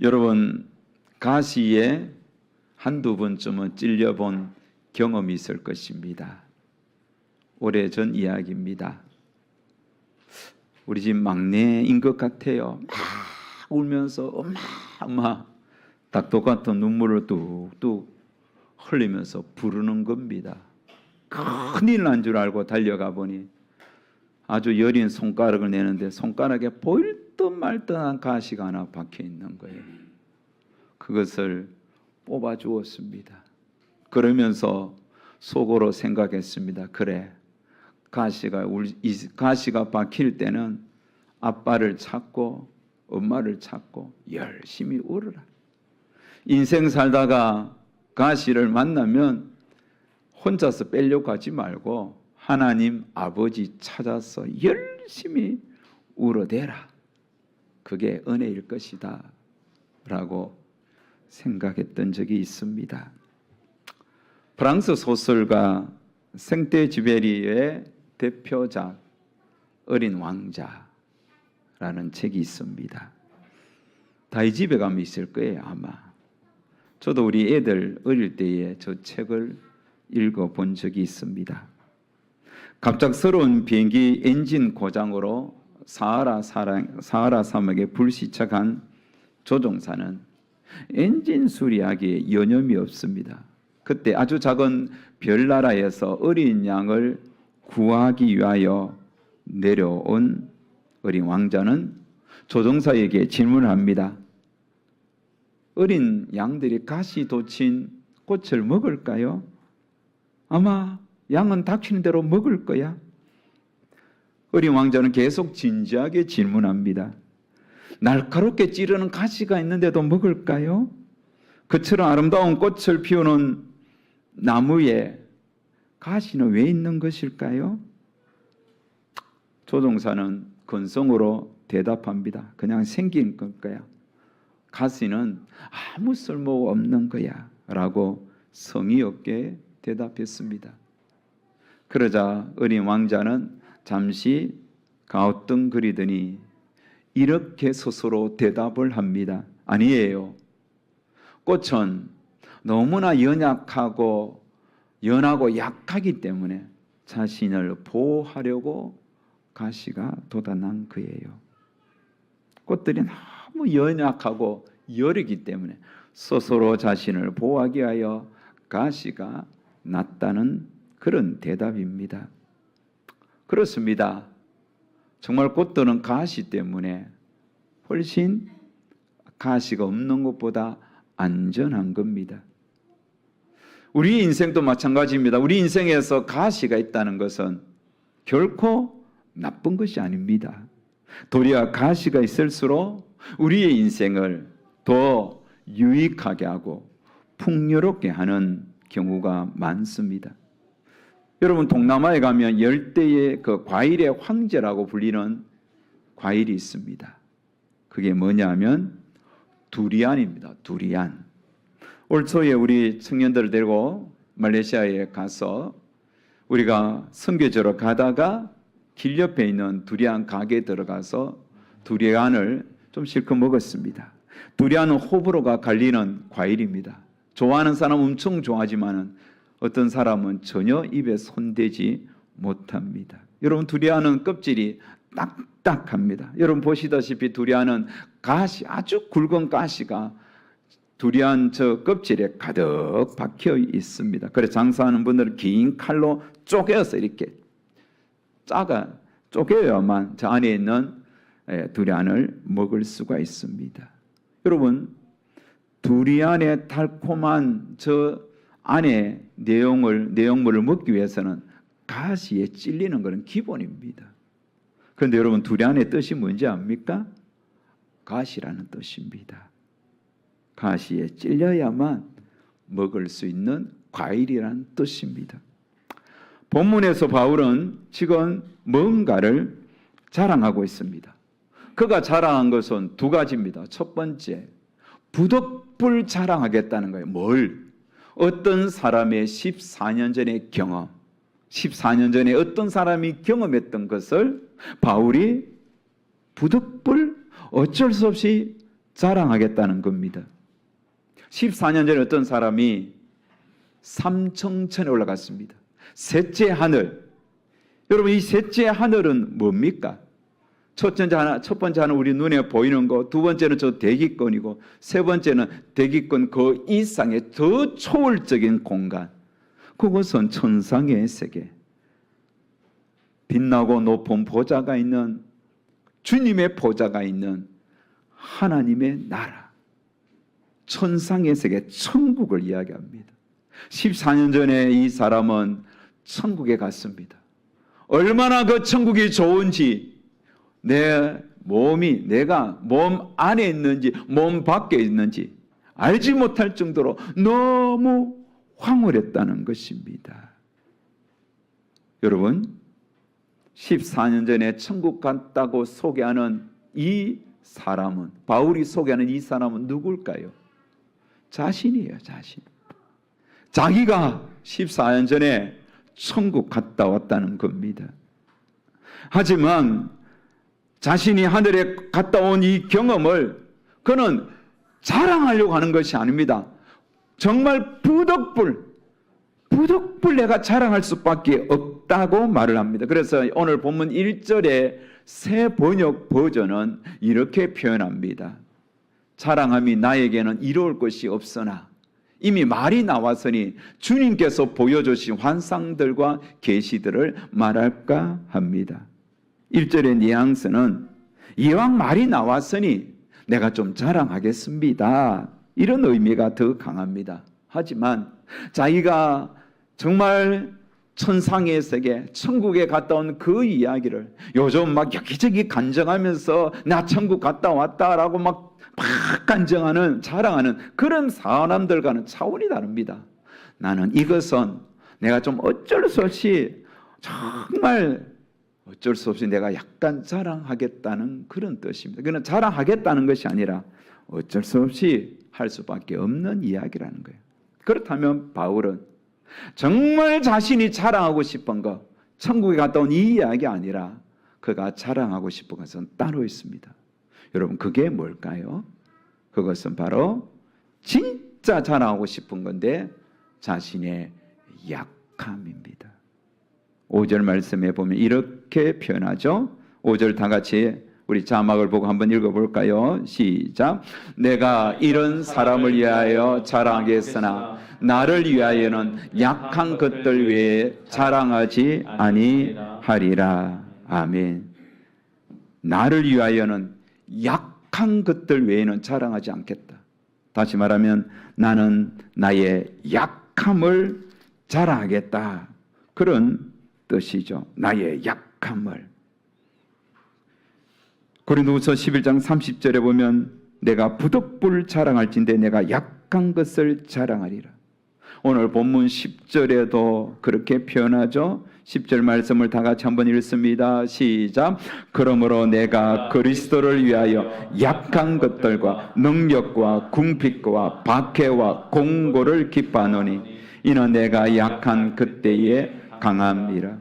여러분, 가시에 한두 번쯤은 찔려본 경험이 있을 것입니다. 오래전 이야기입니다. 우리 집 막내인 것 같아요. 막 울면서 엄마 닭도 같은 눈물을 뚝뚝 흘리면서 부르는 겁니다. 큰일 난 줄 알고 달려가 보니 아주 여린 손가락을 내는데 손가락에 보일 듯 말 듯한 가시가 하나 박혀 있는 거예요. 그것을 뽑아 주었습니다. 그러면서 속으로 생각했습니다. 그래, 가시가 박힐 때는 아빠를 찾고 엄마를 찾고 열심히 울어라. 인생 살다가 가시를 만나면 혼자서 빼려고 하지 말고 하나님 아버지 찾아서 열심히 울어대라. 그게 은혜일 것이다 라고 생각했던 적이 있습니다. 프랑스 소설가 생떼쥐베리의 대표작 어린 왕자라는 책이 있습니다. 다 이 집에 가면 있을 거예요 아마. 저도 우리 애들 어릴 때에 저 책을 읽어본 적이 있습니다. 갑작스러운 비행기 엔진 고장으로 사하라 사막에 불시착한 조종사는 엔진 수리하기에 여념이 없습니다. 그때 아주 작은 별나라에서 어린 양을 구하기 위하여 내려온 어린 왕자는 조종사에게 질문을 합니다. 어린 양들이 가시 돋친 꽃을 먹을까요? 아마 양은 닥치는 대로 먹을 거야. 어린 왕자는 계속 진지하게 질문합니다. 날카롭게 찌르는 가시가 있는데도 먹을까요? 그처럼 아름다운 꽃을 피우는 나무에 가시는 왜 있는 것일까요? 조종사는 건성으로 대답합니다. 그냥 생긴 거야. 가시는 아무 쓸모 없는 거야 라고 성의 없게 대답했습니다. 그러자 어린 왕자는 잠시 가우뚱거리더니 이렇게 스스로 대답을 합니다. 아니에요. 꽃은 너무나 연약하고 연하고 약하기 때문에 자신을 보호하려고 가시가 돋아난 거예요. 꽃들이 너무 연약하고 여리기 때문에 스스로 자신을 보호하기 위하여 가시가 났다는 그런 대답입니다. 그렇습니다. 정말 꽃들은 가시 때문에 훨씬 가시가 없는 것보다 안전한 겁니다. 우리 인생도 마찬가지입니다. 우리 인생에서 가시가 있다는 것은 결코 나쁜 것이 아닙니다. 도리어 가시가 있을수록 우리의 인생을 더 유익하게 하고 풍요롭게 하는 경우가 많습니다. 여러분, 동남아에 가면 열대의 그 과일의 황제라고 불리는 과일이 있습니다. 그게 뭐냐면 두리안입니다. 두리안. 올 초에 우리 청년들을 데리고 말레이시아에 가서 우리가 선교지로 가다가 길 옆에 있는 두리안 가게에 들어가서 두리안을 좀 실컷 먹었습니다. 두리안은 호불호가 갈리는 과일입니다. 좋아하는 사람은 엄청 좋아하지만은 어떤 사람은 전혀 입에 손대지 못합니다. 여러분, 두리안은 껍질이 딱딱합니다. 여러분 보시다시피 두리안은 가시, 아주 굵은 가시가 두리안 저 껍질에 가득 박혀 있습니다. 그래서 장사하는 분들은 긴 칼로 쪼개서 이렇게 쪼개야만 저 안에 있는 두리안을 먹을 수가 있습니다. 여러분, 두리안의 달콤한 저 안에 내용물을 먹기 위해서는 가시에 찔리는 것은 기본입니다. 그런데 여러분, 두리안의 뜻이 뭔지 압니까? 가시라는 뜻입니다. 가시에 찔려야만 먹을 수 있는 과일이라는 뜻입니다. 본문에서 바울은 지금 뭔가를 자랑하고 있습니다. 그가 자랑한 것은 두 가지입니다. 첫 번째, 부득불 자랑하겠다는 거예요. 뭘? 어떤 사람의 14년 전의 경험, 14년 전에 어떤 사람이 경험했던 것을 바울이 부득불 어쩔 수 없이 자랑하겠다는 겁니다. 14년 전에 어떤 사람이 삼청천에 올라갔습니다. 셋째 하늘. 여러분, 이 셋째 하늘은 뭡니까? 첫 번째 하늘 우리 눈에 보이는 거, 두 번째는 저 대기권이고, 세 번째는 대기권 그 이상의 더 초월적인 공간. 그것은 천상의 세계. 빛나고 높은 보좌가 있는, 주님의 보좌가 있는 하나님의 나라, 천상의 세계, 천국을 이야기합니다. 14년 전에 이 사람은 천국에 갔습니다. 얼마나 그 천국이 좋은지, 내 몸이 내가 몸 안에 있는지 몸 밖에 있는지 알지 못할 정도로 너무 황홀했다는 것입니다. 여러분, 14년 전에 천국 갔다고 소개하는 이 사람은, 바울이 소개하는 이 사람은 누굴까요? 자신이에요, 자신. 자기가 14년 전에 천국 갔다 왔다는 겁니다. 하지만 자신이 하늘에 갔다 온 이 경험을 그는 자랑하려고 하는 것이 아닙니다. 정말 부득불 내가 자랑할 수밖에 없다고 말을 합니다. 그래서 오늘 본문 1절에 새 번역 버전은 이렇게 표현합니다. 자랑함이 나에게는 이루어질 것이 없으나 이미 말이 나왔으니 주님께서 보여주신 환상들과 계시들을 말할까 합니다. 1절의 뉘앙스는 이왕 말이 나왔으니 내가 좀 자랑하겠습니다. 이런 의미가 더 강합니다. 하지만 자기가 정말 천상의 세계, 천국에 갔다 온 그 이야기를 요즘 막 여기저기 간증하면서 나 천국 갔다 왔다라고 막 간증하는, 자랑하는 그런 사람들과는 차원이 다릅니다. 나는 이것은 내가 좀 어쩔 수 없이, 정말 어쩔 수 없이 내가 약간 자랑하겠다는 그런 뜻입니다. 그는 자랑하겠다는 것이 아니라 어쩔 수 없이 할 수밖에 없는 이야기라는 거예요. 그렇다면 바울은 정말 자신이 자랑하고 싶은 것, 천국에 갔다 온 이 이야기 아니라 그가 자랑하고 싶은 것은 따로 있습니다. 여러분, 그게 뭘까요? 그것은 바로 진짜 자랑하고 싶은 건데 자신의 약함입니다. 5절 말씀에 보면 이렇게 표현하죠. 5절 다 같이 우리 자막을 보고 한번 읽어볼까요? 시작. 내가 이런 사람을 위하여 자랑하겠으나 나를 위하여는 약한 것들 외에 자랑하지 아니하리라. 아멘. 나를 위하여는 약한 것들 외에는 자랑하지 않겠다. 다시 말하면 나는 나의 약함을 자랑하겠다. 그런 뜻이죠. 나의 약함을. 고린도후서 11장 30절에 보면 내가 부득불 자랑할진대 내가 약한 것을 자랑하리라. 오늘 본문 10절에도 그렇게 표현하죠. 10절 말씀을 다 같이 한번 읽습니다. 시작. 그러므로 내가 그리스도를 위하여 약한 것들과 능력과 궁핍과 박해와 공고를 기뻐하노니 이는 내가 약한 그때에 강함이라.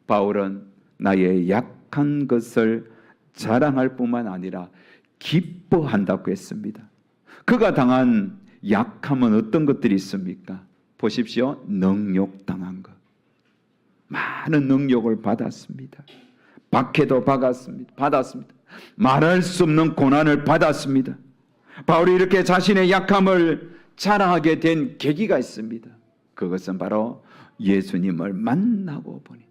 바울은 나의 약한 것을 자랑할 뿐만 아니라 기뻐한다고 했습니다. 그가 당한 약함은 어떤 것들이 있습니까? 보십시오. 능욕당한 것. 많은 능욕을 받았습니다. 박해도 받았습니다. 말할 수 없는 고난을 받았습니다. 바울이 이렇게 자신의 약함을 자랑하게 된 계기가 있습니다. 그것은 바로 예수님을 만나고 보니,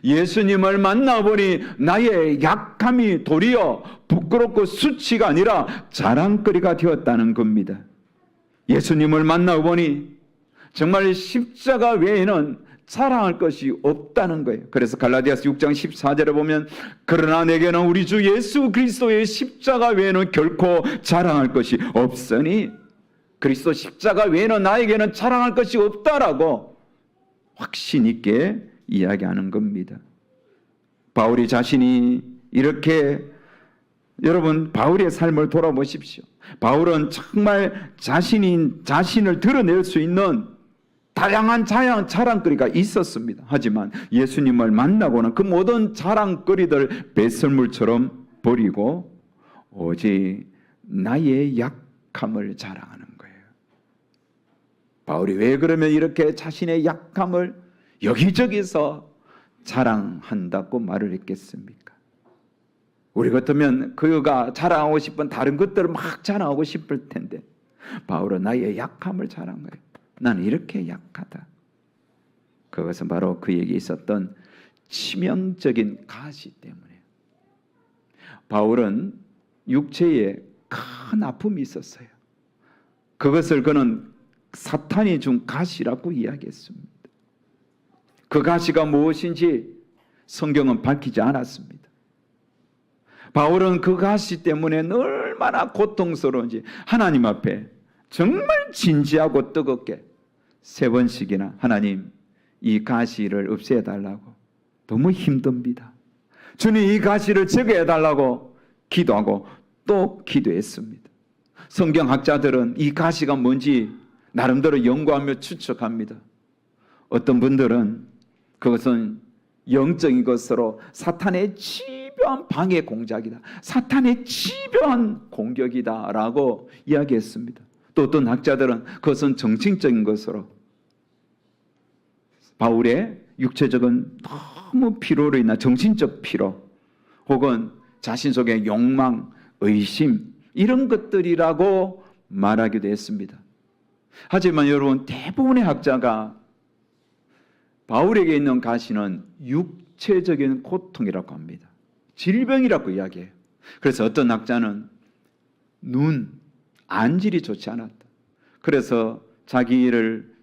예수님을 만나보니 나의 약함이 도리어 부끄럽고 수치가 아니라 자랑거리가 되었다는 겁니다. 예수님을 만나보니 정말 십자가 외에는 자랑할 것이 없다는 거예요. 그래서 갈라디아서 6장 14절에 보면 그러나 내게는 우리 주 예수 그리스도의 십자가 외에는 결코 자랑할 것이 없으니, 그리스도 십자가 외에는 나에게는 자랑할 것이 없다라고 확신 있게 이야기하는 겁니다. 바울이 자신이 이렇게, 여러분 바울의 삶을 돌아보십시오. 바울은 정말 자신을 드러낼 수 있는 다양한 자랑거리가 있었습니다. 하지만 예수님을 만나고는 그 모든 자랑거리들 배설물처럼 버리고 오직 나의 약함을 자랑하는 거예요. 바울이 왜 그러면 이렇게 자신의 약함을 여기저기서 자랑한다고 말을 했겠습니까? 우리 같으면 그가 자랑하고 싶은 다른 것들을 막 자랑하고 싶을 텐데 바울은 나의 약함을 자랑한 거예요. 나는 이렇게 약하다. 그것은 바로 그에게 있었던 치명적인 가시 때문에. 바울은 육체에 큰 아픔이 있었어요. 그것을 그는 사탄이 준 가시라고 이야기했습니다. 그 가시가 무엇인지 성경은 밝히지 않았습니다. 바울은 그 가시 때문에 얼마나 고통스러운지 하나님 앞에 정말 진지하고 뜨겁게 3번씩이나 하나님 이 가시를 없애달라고, 너무 힘듭니다, 주님 이 가시를 제거해달라고 기도하고 또 기도했습니다. 성경학자들은 이 가시가 뭔지 나름대로 연구하며 추측합니다. 어떤 분들은 그것은 영적인 것으로 사탄의 집요한 방해 공작이다, 사탄의 집요한 공격이다 라고 이야기했습니다. 또 어떤 학자들은 그것은 정신적인 것으로 바울의 육체적인 너무 피로로 인한 정신적 피로 혹은 자신 속의 욕망, 의심 이런 것들이라고 말하기도 했습니다. 하지만 여러분 대부분의 학자가 바울에게 있는 가시는 육체적인 고통이라고 합니다. 질병이라고 이야기해요. 그래서 어떤 학자는 눈, 안질이 좋지 않았다. 그래서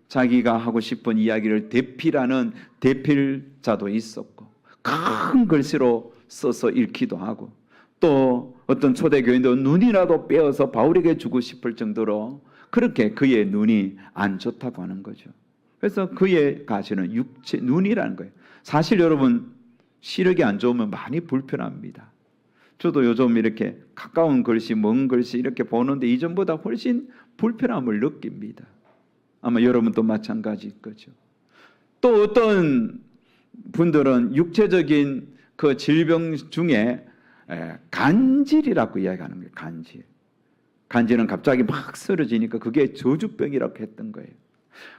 자기가 하고 싶은 이야기를 대필하는 대필자도 있었고 큰 글씨로 써서 읽기도 하고 또 어떤 초대교인도 눈이라도 빼어서 바울에게 주고 싶을 정도로 그렇게 그의 눈이 안 좋다고 하는 거죠. 그래서 그의 가시는 육체, 눈이라는 거예요. 사실 여러분 시력이 안 좋으면 많이 불편합니다. 저도 요즘 이렇게 가까운 글씨, 먼 글씨 이렇게 보는데 이전보다 훨씬 불편함을 느낍니다. 아마 여러분도 마찬가지일 거죠. 또 어떤 분들은 육체적인 그 질병 중에 간질이라고 이야기하는 거예요. 간질. 간질은 갑자기 막 쓰러지니까 그게 저주병이라고 했던 거예요.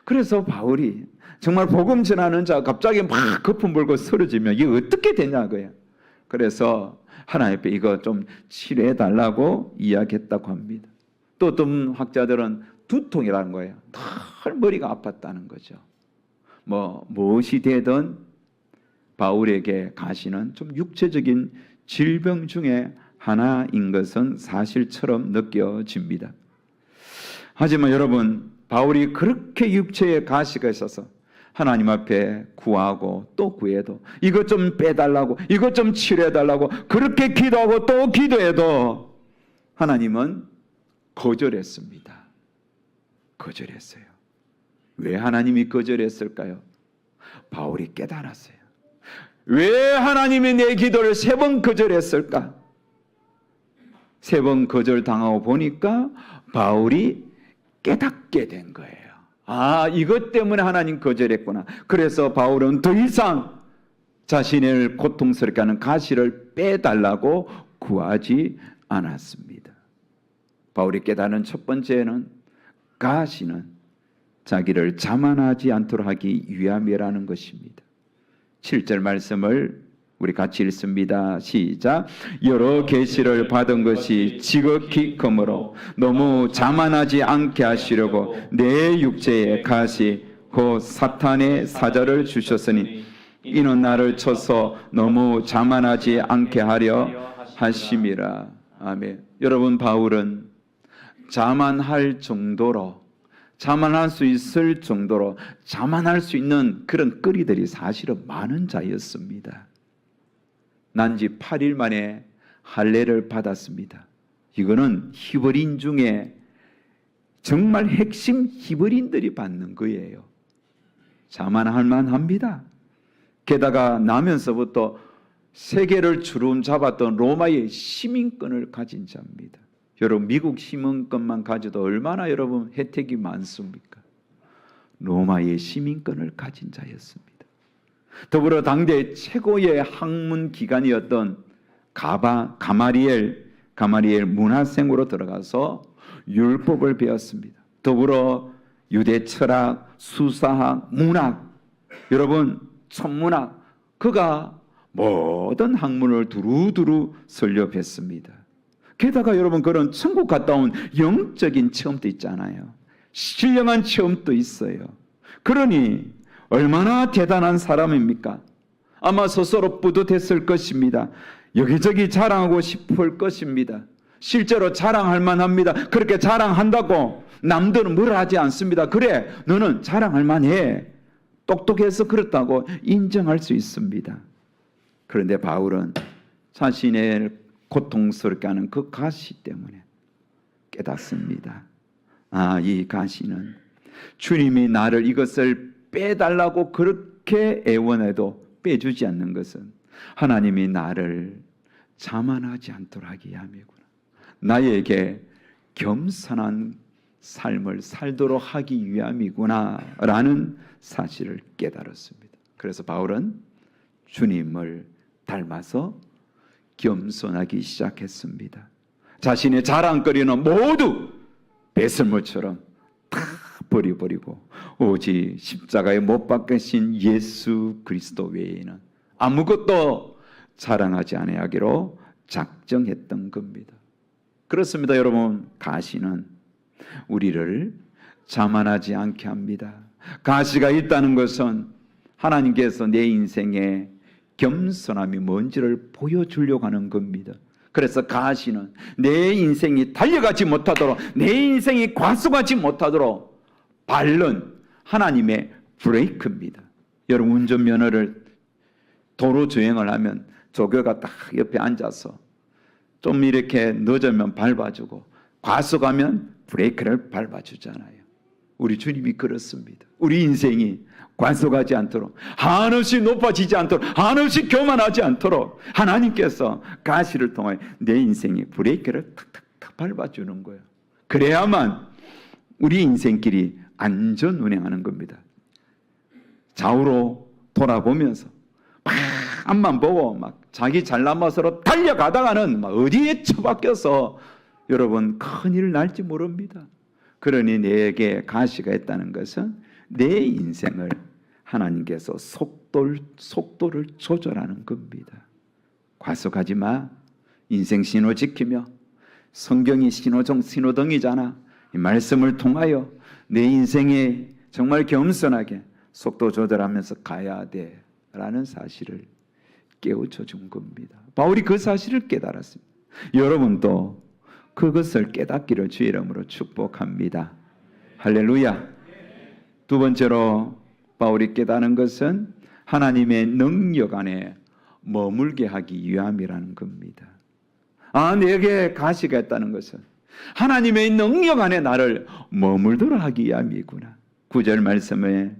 그래서 바울이 정말 복음 전하는 자 갑자기 막 거품 불고 쓰러지면 이게 어떻게 되냐고요. 그래서 하나님 앞에 이거 좀 치료해 달라고 이야기했다고 합니다. 또 어떤 학자들은 두통이라는 거예요. 늘 머리가 아팠다는 거죠. 무엇이 되든 바울에게 가시는 좀 육체적인 질병 중에 하나인 것은 사실처럼 느껴집니다. 하지만 여러분 바울이 그렇게 육체에 가시가 있어서 하나님 앞에 구하고 또 구해도 이것 좀 빼달라고, 이것 좀 치료해달라고 그렇게 기도하고 또 기도해도 하나님은 거절했습니다. 거절했어요. 왜 하나님이 거절했을까요? 바울이 깨달았어요. 왜 하나님이 내 기도를 3번 거절했을까? 3번 거절당하고 보니까 바울이 깨닫게 된 거예요. 아, 이것 때문에 하나님 거절했구나. 그래서 바울은 더 이상 자신을 고통스럽게 하는 가시를 빼달라고 구하지 않았습니다. 바울이 깨달은 첫 번째는 가시는 자기를 자만하지 않도록 하기 위함이라는 것입니다. 7절 말씀을 우리 같이 읽습니다. 시작. 여러 계시를 받은 것이 지극히 크므로 너무 자만하지 않게 하시려고 내 육체에 가시 곧 사탄의 사자를 주셨으니 이는 나를 쳐서 너무 자만하지 않게 하려 하심이라. 아멘. 여러분 바울은 자만할 정도로, 자만할 수 있을 정도로 자만할 수 있는 그런 거리들이 사실은 많은 자였습니다. 난지 8일 만에 할례를 받았습니다. 이거는 히브리인 중에 정말 핵심 히브리인들이 받는 거예요. 자만할 만합니다. 게다가 나면서부터 세계를 주름 잡았던 로마의 시민권을 가진 자입니다. 여러분 미국 시민권만 가져도 얼마나 여러분 혜택이 많습니까? 로마의 시민권을 가진 자였습니다. 더불어 당대 최고의 학문 기관이었던 가마리엘 가마리엘 문화생으로 들어가서 율법을 배웠습니다. 더불어 유대 철학, 수사학, 문학, 여러분 천문학, 그가 모든 학문을 두루두루 설립했습니다. 게다가 여러분 그런 천국 갔다 온 영적인 체험도 있잖아요. 신령한 체험도 있어요. 그러니 얼마나 대단한 사람입니까? 아마 스스로 뿌듯했을 것입니다. 여기저기 자랑하고 싶을 것입니다. 실제로 자랑할 만합니다. 그렇게 자랑한다고 남들은 뭐라 하지 않습니다. 그래, 너는 자랑할 만해. 똑똑해서 그렇다고 인정할 수 있습니다. 그런데 바울은 자신의 고통스럽게 하는 그 가시 때문에 깨닫습니다. 아, 이 가시는 주님이 나를 이것을 빼달라고 그렇게 애원해도 빼주지 않는 것은 하나님이 나를 자만하지 않도록 하기 위함이구나. 나에게 겸손한 삶을 살도록 하기 위함이구나 라는 사실을 깨달았습니다. 그래서 바울은 주님을 닮아서 겸손하기 시작했습니다. 자신의 자랑거리는 모두 배설물처럼 다 버려버리고 오직 십자가에 못 박히신 예수 그리스도 외에는 아무것도 자랑하지 아니하기로 작정했던 겁니다. 그렇습니다. 여러분, 가시는 우리를 자만하지 않게 합니다. 가시가 있다는 것은 하나님께서 내 인생에 겸손함이 뭔지를 보여주려고 하는 겁니다. 그래서 가시는 내 인생이 달려가지 못하도록, 내 인생이 과속하지 못하도록 바른 하나님의 브레이크입니다. 여러분, 운전면허를 도로 주행을 하면 조교가 딱 옆에 앉아서 좀 이렇게 늦으면 밟아주고 과속하면 브레이크를 밟아주잖아요. 우리 주님이 그렇습니다. 우리 인생이 과속하지 않도록, 한없이 높아지지 않도록, 한없이 교만하지 않도록 하나님께서 가시를 통해 내 인생에 브레이크를 탁탁탁 밟아주는 거예요. 그래야만 우리 인생길이 안전 운행하는 겁니다. 좌우로 돌아보면서 막 앞만 보고 막 자기 잘나서로 달려가다가는 막 어디에 처박혀서 여러분 큰일 날지 모릅니다. 그러니 내게 가시가 있다는 것은 내 인생을 하나님께서 속도를 조절하는 겁니다. 과속하지 마. 인생 신호 지키며, 성경이 신호등이잖아. 이 말씀을 통하여 내 인생에 정말 겸손하게 속도 조절하면서 가야 돼 라는 사실을 깨우쳐 준 겁니다. 바울이 그 사실을 깨달았습니다. 여러분도 그것을 깨닫기를 주의 이름으로 축복합니다. 할렐루야. 두 번째로 바울이 깨닫는 것은 하나님의 능력 안에 머물게 하기 위함이라는 겁니다. 아, 내게 가시가 있다는 것은 하나님의 능력 안에 나를 머물도록 하기 위함이구나. 9절 말씀에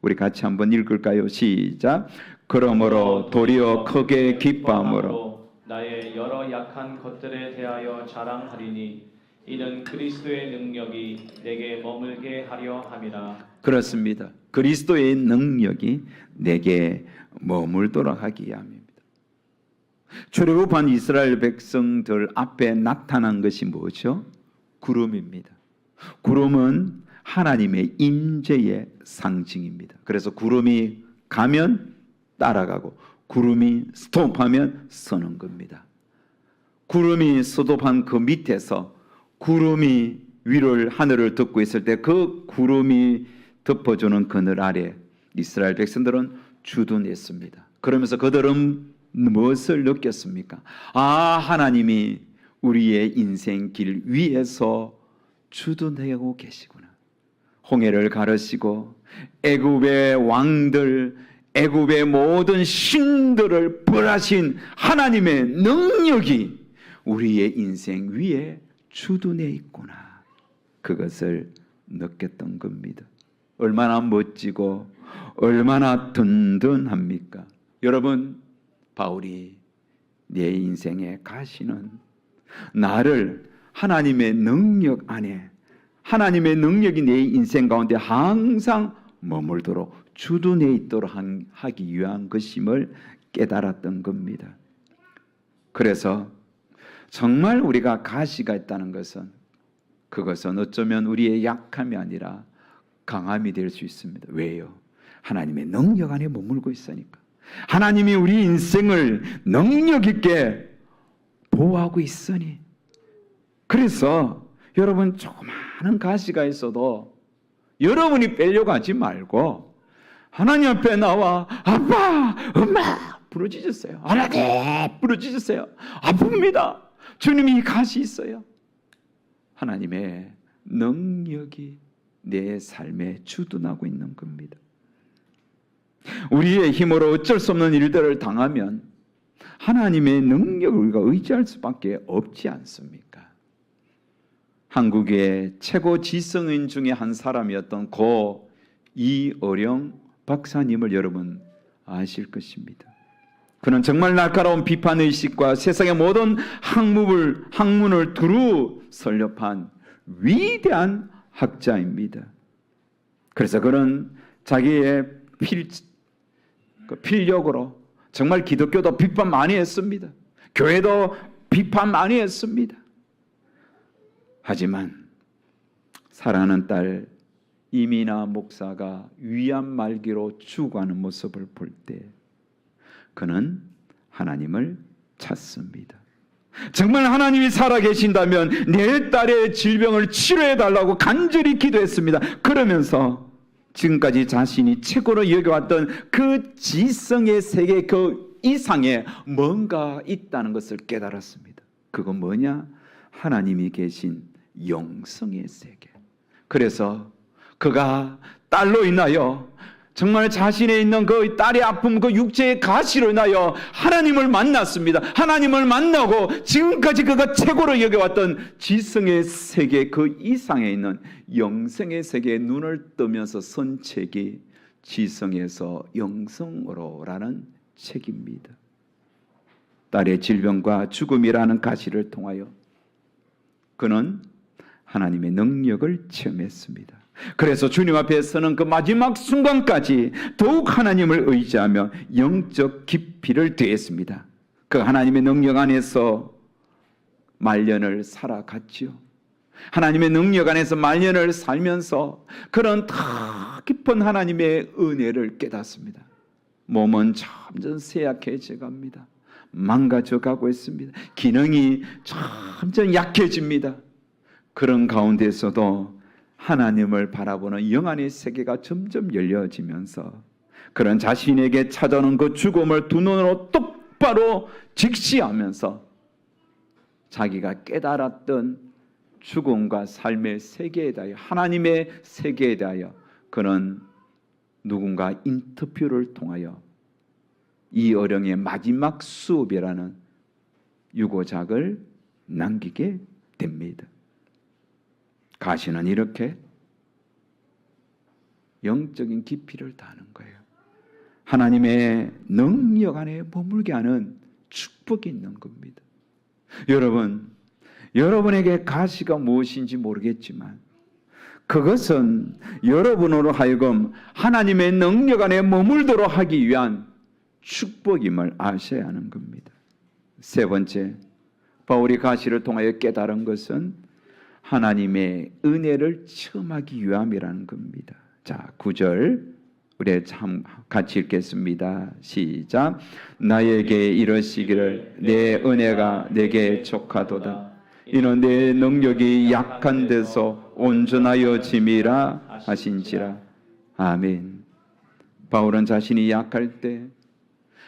우리 같이 한번 읽을까요? 시작. 그러므로 도리어 크게 기뻐함으로 나의 여러 약한 것들에 대하여 자랑하리니 이는 그리스도의 능력이 내게 머물게 하려 함이라. 그렇습니다. 그리스도의 능력이 내게 머물도록 하기 위함입니다. 출애굽한 이스라엘 백성들 앞에 나타난 것이 뭐죠? 구름입니다. 구름은 하나님의 임재의 상징입니다. 그래서 구름이 가면 따라가고 구름이 스톱하면 서는 겁니다. 구름이 스톱한 그 밑에서 구름이 위를 하늘을 덮고 있을 때 그 구름이 덮어주는 그늘 아래 이스라엘 백성들은 주둔했습니다. 그러면서 그들은 무엇을 느꼈습니까? 아, 하나님이 우리의 인생 길 위에서 주둔하고 계시구나. 홍해를 가르시고 애굽의 왕들, 애굽의 모든 신들을 벌하신 하나님의 능력이 우리의 인생 위에 주둔해 있구나. 그것을 느꼈던 겁니다. 얼마나 멋지고 얼마나 든든합니까? 여러분, 바울이 내 인생에 가시는 나를 하나님의 능력 안에, 하나님의 능력이 내 인생 가운데 항상 머물도록 주둔해 있도록 하기 위한 것임을 깨달았던 겁니다. 그래서 정말 우리가 가시가 있다는 것은 그것은 어쩌면 우리의 약함이 아니라 강함이 될 수 있습니다. 왜요? 하나님의 능력 안에 머물고 있으니까. 하나님이 우리 인생을 능력 있게 보호하고 있으니. 그래서 여러분 조그마한 가시가 있어도 여러분이 빼려고 하지 말고 하나님 앞에 나와 아빠, 엄마 부르짖으세요. 하나님 부르짖으세요. 아픕니다. 주님이 이 가시 있어요. 하나님의 능력이 내 삶에 주둔하고 있는 겁니다. 우리의 힘으로 어쩔 수 없는 일들을 당하면 하나님의 능력을 우리가 의지할 수밖에 없지 않습니까? 한국의 최고 지성인 중에 한 사람이었던 고 이어령 박사님을 여러분 아실 것입니다. 그는 정말 날카로운 비판의식과 세상의 모든 학문을 두루 설립한 위대한 학자입니다. 그래서 그는 자기의 필력으로 정말 기독교도 비판 많이 했습니다. 교회도 비판 많이 했습니다. 하지만 사랑하는 딸 이민아 목사가 위암 말기로 죽어가는 모습을 볼 때 그는 하나님을 찾습니다. 정말 하나님이 살아계신다면 내 딸의 질병을 치료해 달라고 간절히 기도했습니다. 그러면서 지금까지 자신이 최고로 여겨왔던 그 지성의 세계 그 이상에 뭔가 있다는 것을 깨달았습니다. 그건 뭐냐? 하나님이 계신 영성의 세계. 그래서 그가 딸로 인하여 정말 자신에 있는 그 딸의 아픔, 그 육체의 가시로 인하여 하나님을 만났습니다. 하나님을 만나고 지금까지 그가 최고로 여겨왔던 지성의 세계 그 이상에 있는 영성의 세계에 눈을 뜨면서 쓴 책이 지성에서 영성으로라는 책입니다. 딸의 질병과 죽음이라는 가시를 통하여 그는 하나님의 능력을 체험했습니다. 그래서 주님 앞에 서는 그 마지막 순간까지 더욱 하나님을 의지하며 영적 깊이를 더했습니다. 그 하나님의 능력 안에서 말년을 살아갔지요. 하나님의 능력 안에서 말년을 살면서 그런 더 깊은 하나님의 은혜를 깨닫습니다. 몸은 점점 쇠약해져 갑니다. 망가져 가고 있습니다. 기능이 점점 약해집니다. 그런 가운데서도 하나님을 바라보는 영안의 세계가 점점 열려지면서 그런 자신에게 찾아오는 그 죽음을 두 눈으로 똑바로 직시하면서 자기가 깨달았던 죽음과 삶의 세계에 대하여 하나님의 세계에 대하여 그는 누군가 인터뷰를 통하여 이어령의 마지막 수업이라는 유고작을 남기게 됩니다. 가시는 이렇게 영적인 깊이를 다하는 거예요. 하나님의 능력 안에 머물게 하는 축복이 있는 겁니다. 여러분, 여러분에게 가시가 무엇인지 모르겠지만 그것은 여러분으로 하여금 하나님의 능력 안에 머물도록 하기 위한 축복임을 아셔야 하는 겁니다. 세 번째, 바울이 가시를 통하여 깨달은 것은 하나님의 은혜를 체험하기 위함이라는 겁니다. 자, 9절 우리 같이 읽겠습니다. 시작. 나에게 이러시기를 내 은혜가 내게 족하도다. 이는 내 능력이 약한 데서 온전하여 짐이라 하신지라. 아멘. 바울은 자신이 약할 때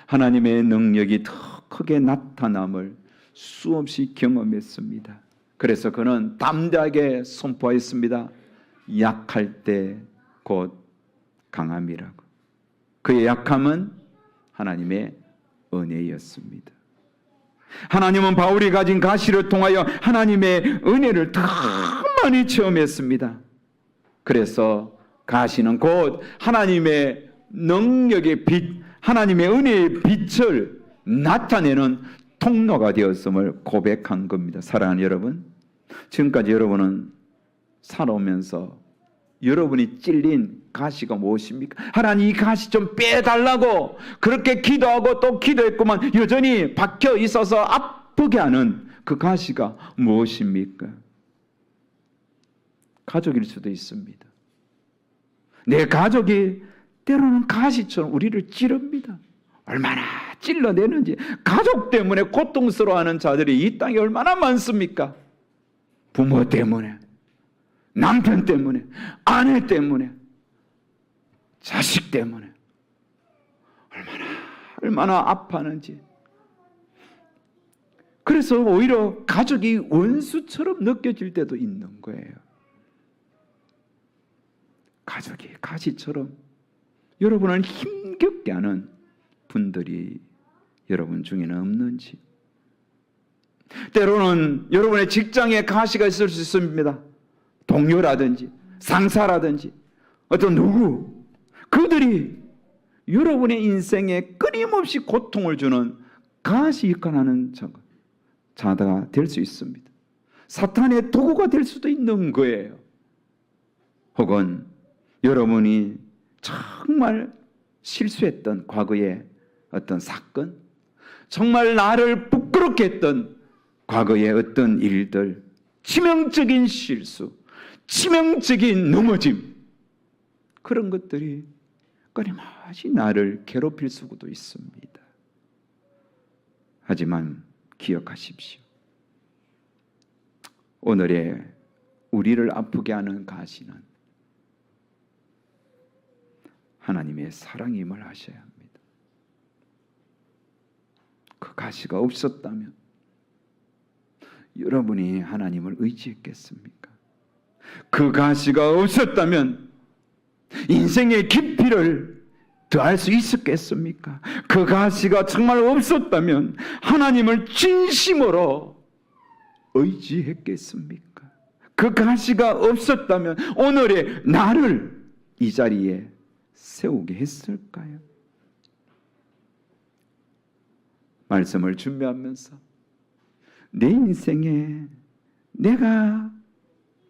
하나님의 능력이 더 크게 나타남을 수없이 경험했습니다. 그래서 그는 담대하게 선포했습니다. 약할 때 곧 강함이라고. 그의 약함은 하나님의 은혜였습니다. 하나님은 바울이 가진 가시를 통하여 하나님의 은혜를 더 많이 체험했습니다. 그래서 가시는 곧 하나님의 능력의 빛, 하나님의 은혜의 빛을 나타내는 통로가 되었음을 고백한 겁니다. 사랑하는 여러분, 지금까지 여러분은 살아오면서 여러분이 찔린 가시가 무엇입니까? 하나님 이 가시 좀 빼달라고 그렇게 기도하고 또 기도했구만 여전히 박혀 있어서 아프게 하는 그 가시가 무엇입니까? 가족일 수도 있습니다. 내 가족이 때로는 가시처럼 우리를 찌릅니다. 얼마나 찔러내는지. 가족 때문에 고통스러워하는 자들이 이 땅에 얼마나 많습니까? 부모 때문에, 남편 때문에, 아내 때문에, 자식 때문에 얼마나 아파하는지. 그래서 오히려 가족이 원수처럼 느껴질 때도 있는 거예요. 가족이 가시처럼 여러분을 힘겹게 하는 분들이 여러분 중에는 없는지. 때로는 여러분의 직장에 가시가 있을 수 있습니다. 동료라든지 상사라든지 어떤 누구, 그들이 여러분의 인생에 끊임없이 고통을 주는 가시 역할하는 자가 될 수 있습니다. 사탄의 도구가 될 수도 있는 거예요. 혹은 여러분이 정말 실수했던 과거의 어떤 사건, 정말 나를 부끄럽게 했던 과거의 어떤 일들, 치명적인 실수, 치명적인 넘어짐, 그런 것들이 끊임없이 나를 괴롭힐 수도 있습니다. 하지만 기억하십시오. 오늘의 우리를 아프게 하는 가시는 하나님의 사랑임을 아셔야 합니다. 그 가시가 없었다면 여러분이 하나님을 의지했겠습니까? 그 가시가 없었다면 인생의 깊이를 더할 수 있었겠습니까? 그 가시가 정말 없었다면 하나님을 진심으로 의지했겠습니까? 그 가시가 없었다면 오늘의 나를 이 자리에 세우게 했을까요? 말씀을 준비하면서 내 인생에 내가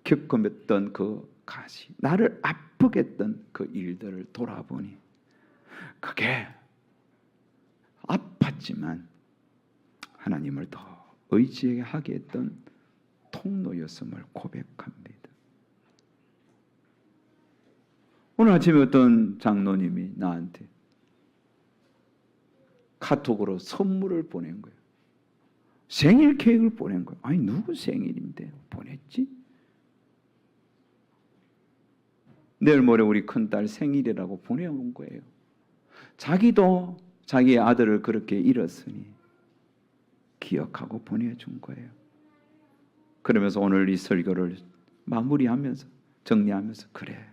겪었던 그 가시, 나를 아프게 했던 그 일들을 돌아보니 그게 아팠지만 하나님을 더 의지하게 했던 통로였음을 고백합니다. 오늘 아침에 어떤 장로님이 나한테 카톡으로 선물을 보낸 거예요. 생일 케이크를 보낸 거예요. 아니 누구 생일인데 보냈지? 내일 모레 우리 큰딸 생일이라고 보내온 거예요. 자기도 자기의 아들을 그렇게 잃었으니 기억하고 보내준 거예요. 그러면서 오늘 이 설교를 마무리하면서 정리하면서 그래,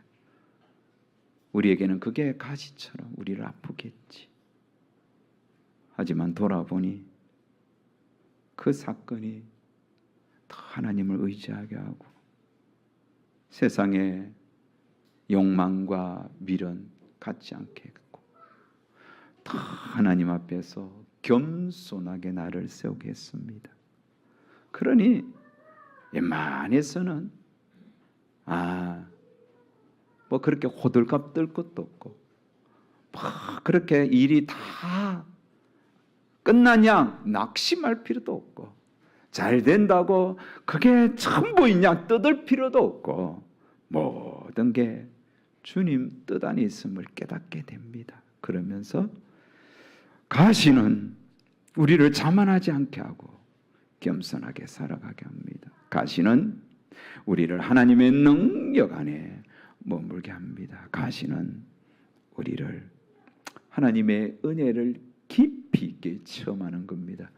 우리에게는 그게 가시처럼 우리를 아프게 했지. 하지만 돌아보니 그 사건이 더 하나님을 의지하게 하고 세상의 욕망과 미련 갖지 않게 했고 더 하나님 앞에서 겸손하게 나를 세우게 했습니다. 그러니 웬만해서는 뭐 그렇게 호들갑 떨 것도 없고 뭐 그렇게 일이 다 끝나냐 낙심할 필요도 없고 잘 된다고 그게 전부인 양 떠들 필요도 없고 모든 게 주님 뜻 안에 있음을 깨닫게 됩니다. 그러면서 가시는 우리를 자만하지 않게 하고 겸손하게 살아가게 합니다. 가시는 우리를 하나님의 능력 안에 머물게 합니다. 가시는 우리를 하나님의 은혜를 깊이 있게 체험하는 겁니다.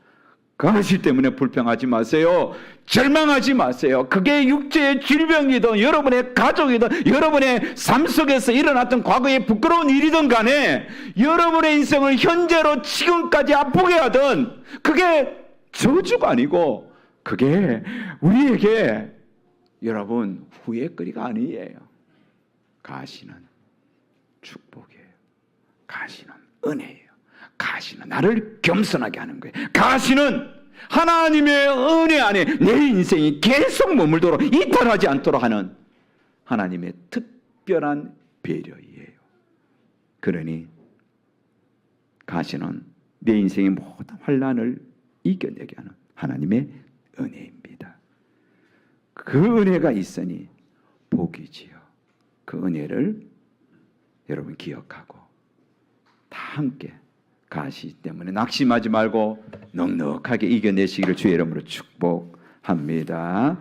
가시 때문에 불평하지 마세요. 절망하지 마세요. 그게 육체의 질병이든 여러분의 가족이든 여러분의 삶 속에서 일어났던 과거의 부끄러운 일이든 간에 여러분의 인생을 현재로 지금까지 아프게 하든 그게 저주가 아니고 그게 우리에게 여러분 후회거리가 아니에요. 가시는 축복이에요. 가시는 은혜예요. 가시는 나를 겸손하게 하는 거예요. 가시는 하나님의 은혜 안에 내 인생이 계속 머물도록 이탈하지 않도록 하는 하나님의 특별한 배려이에요. 그러니 가시는 내 인생의 모든 환난을 이겨내게 하는 하나님의 은혜입니다. 그 은혜가 있으니 복이지요. 그 은혜를 여러분 기억하고 다 함께 가시기 때문에 낙심하지 말고 넉넉하게 이겨내시기를 주의 이름으로 축복합니다.